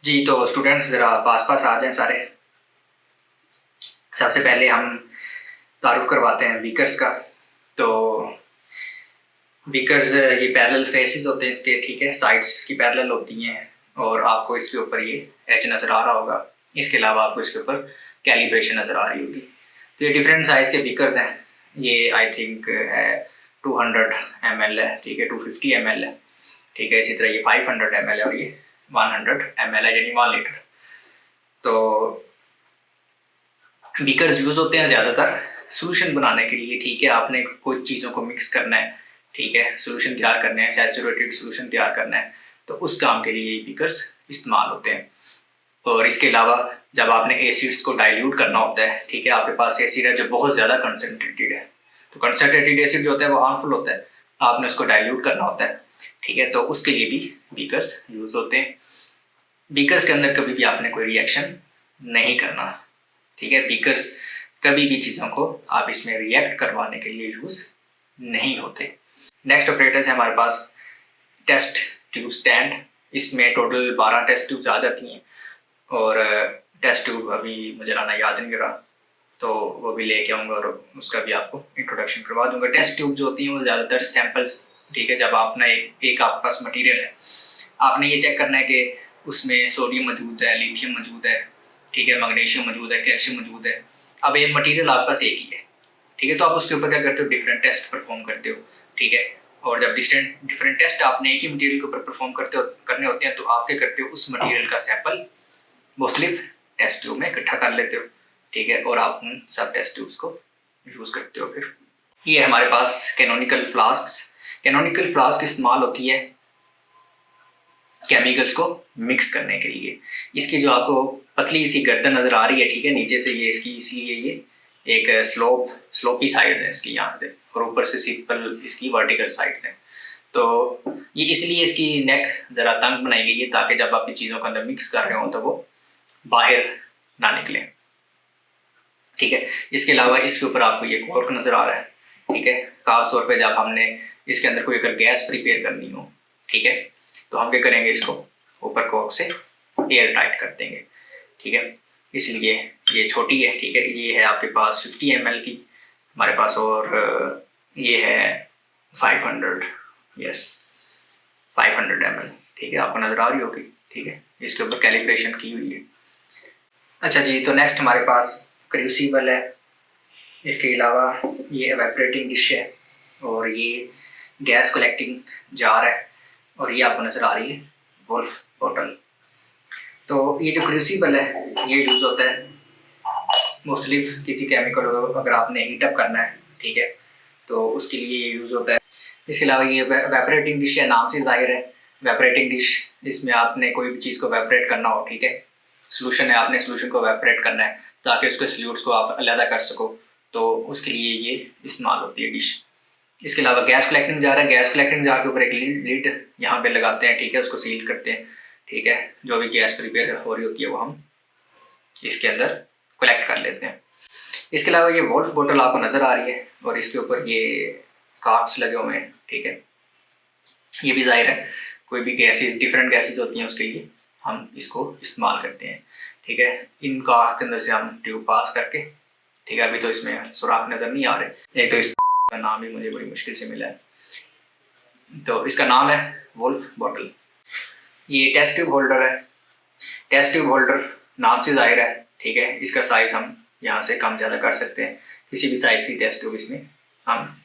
जी तो स्टूडेंट्स ज़रा पास आ जाएं सारे। सबसे पहले हम तारुफ करवाते हैं बीकर्स का। तो बीकर्स ये पैरेलल फेसेस होते हैं इसके, ठीक है, साइड्स इसकी पैरेलल होती हैं और आपको इसके ऊपर ये एच नज़र आ रहा होगा। इसके अलावा आपको इसके ऊपर कैलिब्रेशन नज़र आ रही होगी। तो ये डिफरेंट साइज़ के बीकर्स हैं। ये आई थिंक है 200 ml है, ठीक है, 250 ml है, ठीक है। इसी तरह ये 500 ml है और ये 100 ml है, यानी 1 लीटर। तो बीकर्स यूज़ होते हैं ज़्यादातर सोल्यूशन बनाने के लिए, ठीक है। आपने कुछ चीज़ों को मिक्स करना है, ठीक है, सोल्यूशन तैयार करने हैं, सैचुरेटेड सोल्यूशन तैयार करना है, तो उस काम के लिए ये बीकर्स इस्तेमाल होते हैं। और इसके अलावा जब आपने एसिड्स को डाइल्यूट करना होता है, ठीक है, आपके पास एसिड है जो बहुत ज़्यादा कंसनट्रेटेड है, तो कंसनट्रेटेड एसिड जो होता है वो हार्मफुल होता है, आपने उसको डाइल्यूट करना होता है, ठीक है। तो उसके लिए भी बीकर्स यूज़ होते हैं। बीकर्स के अंदर कभी भी आपने कोई रिएक्शन नहीं करना, ठीक है। बीकर्स कभी भी चीज़ों को आप इसमें रिएक्ट करवाने के लिए यूज़ नहीं होते। नेक्स्ट ऑपरेटर्स है हमारे पास टेस्ट ट्यूब स्टैंड। इसमें टोटल 12 टेस्ट ट्यूब्स आ जाती हैं और टेस्ट ट्यूब अभी मुझे लाना याद नहीं रहा, तो वो भी लेके आऊँगा और उसका भी आपको इंट्रोडक्शन करवा दूँगा। टेस्ट ट्यूब जो होती हैं वो ज़्यादातर सैम्पल्स, ठीक है, जब आपने एक आपके पास मटीरियल है, आपने ये चेक करना है कि उसमें सोडियम मौजूद है, लिथियम मौजूद है, ठीक है, मैग्नीशियम मौजूद है, कैल्शियम मौजूद है। अब ये मटीरियल आपके पास एक ही है, ठीक है, तो आप उसके ऊपर क्या करते हो, डिफरेंट टेस्ट परफॉर्म करते हो, ठीक है। और जब डिफरेंट टेस्ट आपने एक ही मटीरियल के ऊपर परफॉर्म करने होते हैं, तो आप क्या करते हो, उस मटीरियल का सैंपल मुख्तलिफ टेस्ट ट्यूब में इकट्ठा कर लेते हो, ठीक है, और आप उन सब टेस्ट ट्यूब्स को यूज़ करते हो। फिर ये हमारे पास कैनोनिकल फ्लास्क। कैनोनिकल फ्लास्क इस्तेमाल होती है केमिकल्स को मिक्स करने के लिए। इसकी जो आपको पतली सी गर्दन नज़र आ रही है, ठीक है, नीचे से ये इसकी, इसलिए ये एक स्लोपी साइड है इसकी यहाँ से, और ऊपर से सिंपल इसकी वर्टिकल साइड है। तो ये इसलिए इसकी नेक ज़रा तंग बनाई गई है ताकि जब आप इन चीज़ों के अंदर मिक्स कर रहे हो तो वो बाहर ना निकले, ठीक है। इसके अलावा इसके ऊपर आपको ये कॉर्क नज़र आ रहा है, ठीक है। खास तौर पे जब हमने इसके अंदर कोई अगर गैस प्रिपेयर करनी हो, ठीक है, तो हम क्या करेंगे, इसको ऊपर कॉर्क से एयर टाइट कर देंगे, ठीक है। इसलिए ये छोटी है, ठीक है। ये है आपके पास 50 ml की हमारे पास, और ये है 500, यस 500 ml, ठीक है, आपको नज़र आ रही होगी, ठीक है। इसके ऊपर कैलिब्रेशन की हुई है। अच्छा जी, तो नेक्स्ट हमारे पास क्रूसिबल है। इसके अलावा ये एवेपोरेटिंग डिश है और ये गैस कलेक्टिंग जार है, और ये आपको नज़र आ रही है वुल्फ बॉटल। तो ये जो क्रूसिबल है ये यूज़ होता है मुख्तलिफ किसी केमिकल अगर आपने हीटअप करना है, ठीक है, तो उसके लिए ये यूज़ होता है। इसके अलावा ये वेपरेटिंग डिश है, नाम से ज़ाहिर है वेपरेटिंग डिश। इसमें आपने कोई भी चीज़ को वेपरेट करना हो, ठीक है, सोल्यूशन है, आपने सोल्यूशन को वेपरेट करना है ताकि उसके सल्यूट्स को आप अलग कर सको, तो उसके लिए ये इस्तेमाल होती है डिश। इसके अलावा गैस कलेक्टिंग जार है। गैस कलेक्टिंग जार के ऊपर एक लीड यहाँ पे लगाते हैं, ठीक है, उसको सील करते हैं, ठीक है। जो भी गैस प्रिपेयर हो रही होती है वो हम इसके अंदर कलेक्ट कर लेते हैं। इसके अलावा ये वोल्फ बोतल आपको नज़र आ रही है और इसके ऊपर ये कार्ड्स लगे हुए हैं, ठीक है। ये भी जाहिर है कोई भी गैसेस, डिफरेंट गैसेस होती हैं, उसके लिए हम इसको इस्तेमाल करते हैं, ठीक है। इन कार्ड के अंदर से हम ट्यूब पास करके, ठीक है, अभी तो इसमें सुराख नज़र नहीं आ रहे। एक तो इसका नाम भी मुझे बड़ी मुश्किल से मिला है, तो इसका नाम है वुल्फ बॉटल। ये टेस्ट ट्यूब होल्डर है। टेस्ट ट्यूब होल्डर नाम से जाहिर है, ठीक है, इसका साइज़ हम यहाँ से कम ज़्यादा कर सकते हैं। किसी भी साइज़ की टेस्ट ट्यूब इसमें हम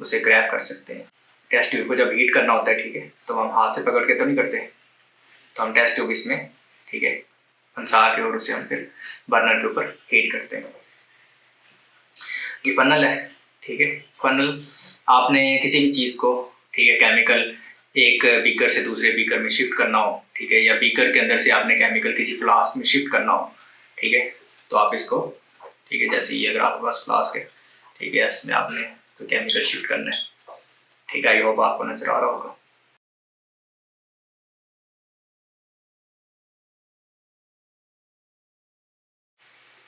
उसे ग्रैब कर सकते हैं। टेस्ट ट्यूब को जब हीट करना होता है, ठीक है, तो हम हाथ से पकड़ के तो नहीं करते, तो हम टेस्ट ट्यूब इसमें, ठीक है, फंसा के और उसे हम फिर बर्नर के ऊपर हीट करते हैं। ये फनल है, ठीक है। फनल आपने किसी भी चीज़ को, ठीक है, केमिकल एक बीकर से दूसरे बीकर में शिफ्ट करना हो, ठीक है, या बीकर के अंदर से आपने केमिकल किसी फ्लास्क में शिफ्ट करना हो, ठीक है, तो आप इसको, ठीक है, जैसे ये अगर आपके पास फ्लास्क है, ठीक है, इसमें आपने तो केमिकल शिफ्ट करना है, ठीक है। आई होप आपको नजर आ रहा होगा।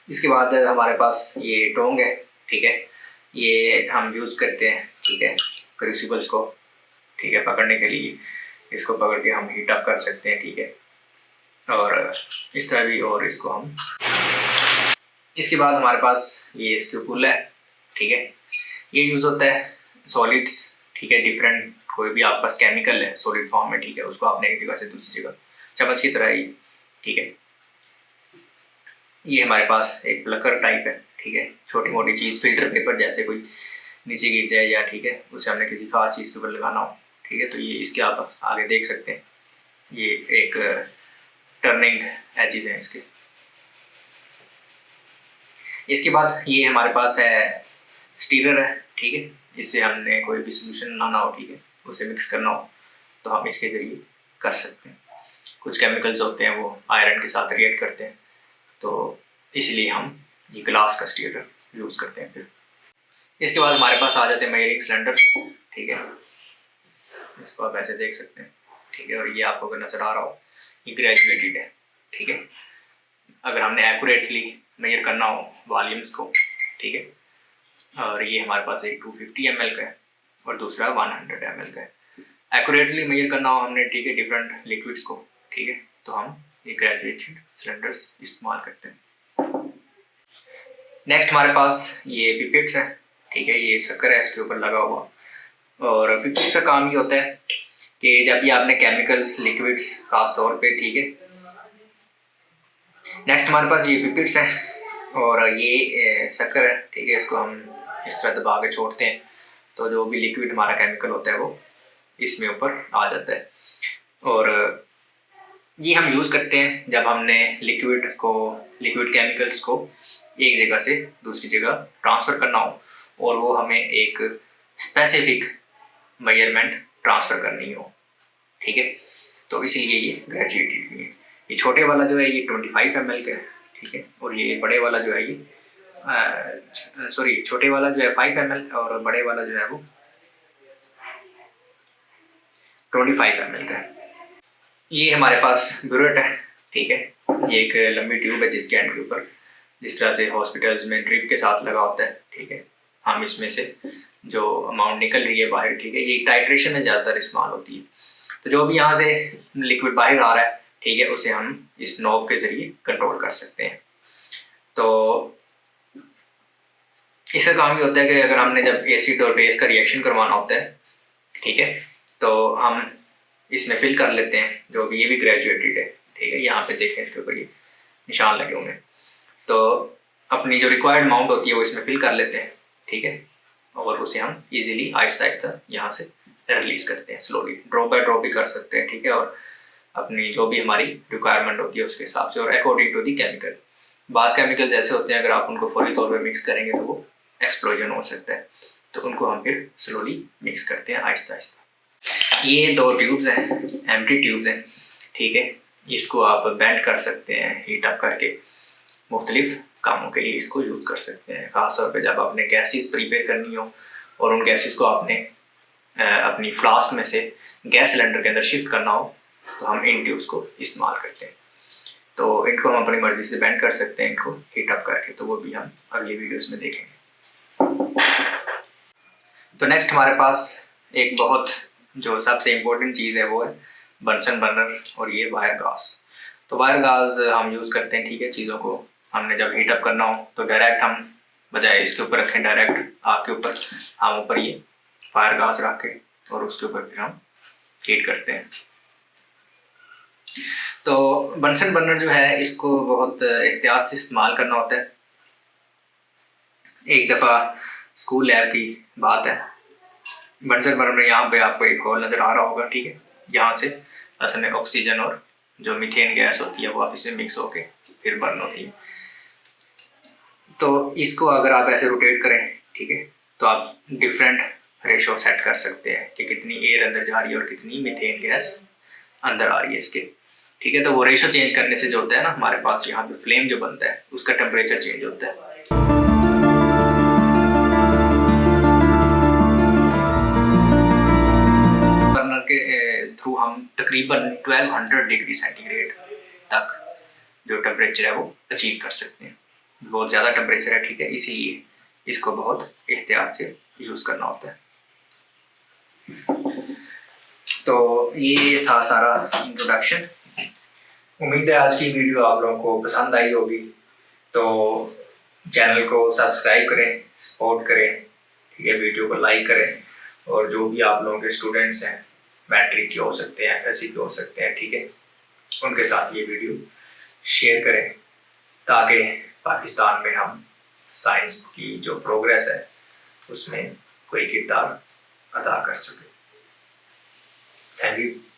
इसके बाद हमारे पास ये टोंग है, ठीक है, ये हम यूज़ करते हैं, ठीक है, क्रूसिबल्स को, ठीक है, पकड़ने के लिए। इसको पकड़ के हम हीट अप कर सकते हैं, ठीक है, और इस तरह भी, और इसको हम, इसके बाद हमारे पास ये स्क्रूपुल है, ठीक है। ये यूज़ होता है सॉलिड्स, ठीक है, डिफरेंट कोई भी आपके पास केमिकल है सॉलिड फॉर्म में, ठीक है, उसको आपने एक जगह से दूसरी जगह, चम्मच की तरह ही, ठीक है। ये हमारे पास एक प्लकर टाइप है, ठीक है, छोटी मोटी चीज़, फिल्टर पेपर जैसे कोई नीचे गिर जाए या, ठीक है, उसे हमने किसी खास चीज़ के ऊपर लगाना हो, ठीक है, तो ये इसके आप आगे देख सकते हैं, ये एक टर्निंग एजेस हैं इसके। इसके बाद ये हमारे पास है स्टीरर है, ठीक है, इससे हमने कोई भी सोल्यूशन लाना हो, ठीक है, उसे मिक्स करना हो तो हम इसके ज़रिए कर सकते हैं। कुछ केमिकल्स होते हैं वो आयरन के साथ रिएक्ट करते हैं, तो इसलिए हम ये ग्लास का स्टीरर यूज़ करते हैं। फिर इसके बाद हमारे पास आ जाते हैं मेजरिंग सिलेंडर्स, ठीक है, इसको आप ऐसे देख सकते हैं, ठीक है, और ये आपको अगर नज़र आ रहा हो ये ग्रेजुएटेड है, ठीक है। अगर हमने एक्यूरेटली मेजर करना हो वॉल्यूम्स को, ठीक है, और ये हमारे पास एक 250 ml का है और दूसरा 100 ml का है। एक्यूरेटली मेजर करना हो हमने, ठीक है, डिफरेंट लिक्विड्स को, ठीक है, तो हम ये ग्रेजुएटेड सिलेंडर्स इस्तेमाल करते हैं। नेक्स्ट हमारे पास ये पिपेट्स है, ठीक है, ये शक्कर है इसके ऊपर लगा हुआ, और पिपेट्स का काम ये होता है कि जब भी आपने केमिकल्स, लिक्विड्स खास तौर पे, ठीक है। नेक्स्ट हमारे पास ये पिपेट्स है और ये शक्कर है, ठीक है, इसको हम इस तरह दबा के छोड़ते हैं तो जो भी लिक्विड हमारा केमिकल होता है वो इसमें ऊपर आ जाता है। और ये हम यूज़ करते हैं जब हमने लिक्विड केमिकल्स को एक जगह से दूसरी जगह ट्रांसफ़र करना हो और वो हमें एक स्पेसिफिक मेजरमेंट ट्रांसफ़र करनी हो, ठीक है, तो इसीलिए ये ग्रेजुएटेड है। ये छोटे वाला जो है ये 25 ml का है, ठीक है, और ये बड़े वाला जो है ये सॉरी छोटे वाला जो है 5 ml और बड़े वाला जो है वो 25 ml का है। ये हमारे पास ब्यूरेट है, ठीक है, ये एक लंबी ट्यूब है जिसके एंड के ऊपर जिस तरह से हॉस्पिटल्स में ड्रिप के साथ लगा होता है, ठीक है, हम इसमें से जो अमाउंट निकल रही है बाहर, ठीक है, ये टाइट्रेशन में ज़्यादातर इस्तेमाल होती है, तो जो भी यहाँ से लिक्विड बाहर आ रहा है, ठीक है, उसे हम इस नॉब के ज़रिए कंट्रोल कर सकते हैं। तो इसका काम ये होता है कि अगर हमने जब एसिड और बेस का रिएक्शन करवाना होता है, ठीक है, तो हम इसमें फिल कर लेते हैं, जो भी ये भी ग्रेजुएटेड है, ठीक है, यहाँ पे देखें इसके ऊपर ये निशान लगे होंगे, तो अपनी जो रिक्वायर्ड अमाउंट होती है वो इसमें फिल कर लेते हैं, ठीक है, और उसे हम इजीली आहिस्ता आहिस्ता यहाँ से रिलीज़ करते हैं, स्लोली ड्रॉप बाय ड्रॉप भी कर सकते हैं, ठीक है, और अपनी जो भी हमारी रिक्वायरमेंट होती है उसके हिसाब से और अकॉर्डिंग टू दी केमिकल। बास केमिकल जैसे होते हैं अगर आप उनको फौरी तौर पर मिक्स करेंगे तो वो एक्सप्लोजन हो सकता है, तो उनको हम फिर स्लोली मिक्स करते हैं आहिस्ता आहिस्ता। ये 2 ट्यूब्स हैं, एम्प्टी ट्यूब्स हैं, ठीक है, इसको आप बेंड कर सकते हैं हीट अप करके, मुख्तलिफ कामों के लिए इसको यूज़ कर सकते हैं, ख़ास तौर पे जब आपने गैसेस प्रिपेयर करनी हो और उन गैसेस को आपने अपनी फ्लास्क में से गैस सिलेंडर के अंदर शिफ्ट करना हो तो हम इन ट्यूब्स को इस्तेमाल करते हैं। तो इनको हम अपनी मर्ज़ी से बेंड कर सकते हैं इनको हीट अप करके, तो वो भी हम अगली वीडियोस में देखेंगे। तो नेक्स्ट हमारे पास एक बहुत जो सबसे इम्पोर्टेंट चीज़ है वो है बंसन बर्नर और ये वायर गाज। तो वायर गाज हम यूज़ करते हैं, ठीक है, चीज़ों को हमने जब हीट अप करना हो तो डायरेक्ट हम बजाय इसके ऊपर रखें डायरेक्ट आग के ऊपर हम ऊपर ये फायर गाज रख के और उसके ऊपर फिर हम हीट करते हैं। तो बंसन बर्नर जो है इसको बहुत एहतियात से इस्तेमाल करना होता है। एक दफ़ा स्कूल लैब की बात है, बंसन बर्नर में यहाँ पे आपको एक होल नज़र आ रहा होगा, ठीक है, यहाँ से असल में ऑक्सीजन और जो मीथेन गैस होती है वो आप इससे मिक्स होके फिर बर्न होती है। तो इसको अगर आप ऐसे रोटेट करें, ठीक है, तो आप डिफरेंट रेशो सेट कर सकते हैं कि कितनी एयर अंदर जा रही है और कितनी मीथेन गैस अंदर आ रही है इसके, ठीक है। तो वो रेशो चेंज करने से जो होता है ना हमारे पास यहाँ पे फ्लेम जो बनता है उसका टेम्परेचर चेंज होता है। बर्नर के थ्रू हम तकरीबन 1200 डिग्री सेंटीग्रेड तक जो टेम्परेचर है वो अचीव कर सकते हैं। बहुत ज़्यादा टेम्परेचर है, ठीक है, इसीलिए इसको बहुत एहतियात से यूज़ करना होता है। तो ये था सारा इंट्रोडक्शन। उम्मीद है आज की वीडियो आप लोगों को पसंद आई होगी, तो चैनल को सब्सक्राइब करें, सपोर्ट करें, ठीक है, वीडियो को लाइक करें। और जो भी आप लोगों के स्टूडेंट्स हैं, मैट्रिक के हो सकते हैं, एफएससी के हो सकते हैं, ठीक है, उनके साथ ये वीडियो शेयर करें ताकि पाकिस्तान में हम साइंस की जो प्रोग्रेस है उसमें कोई किरदार अदा कर सके। Thank you.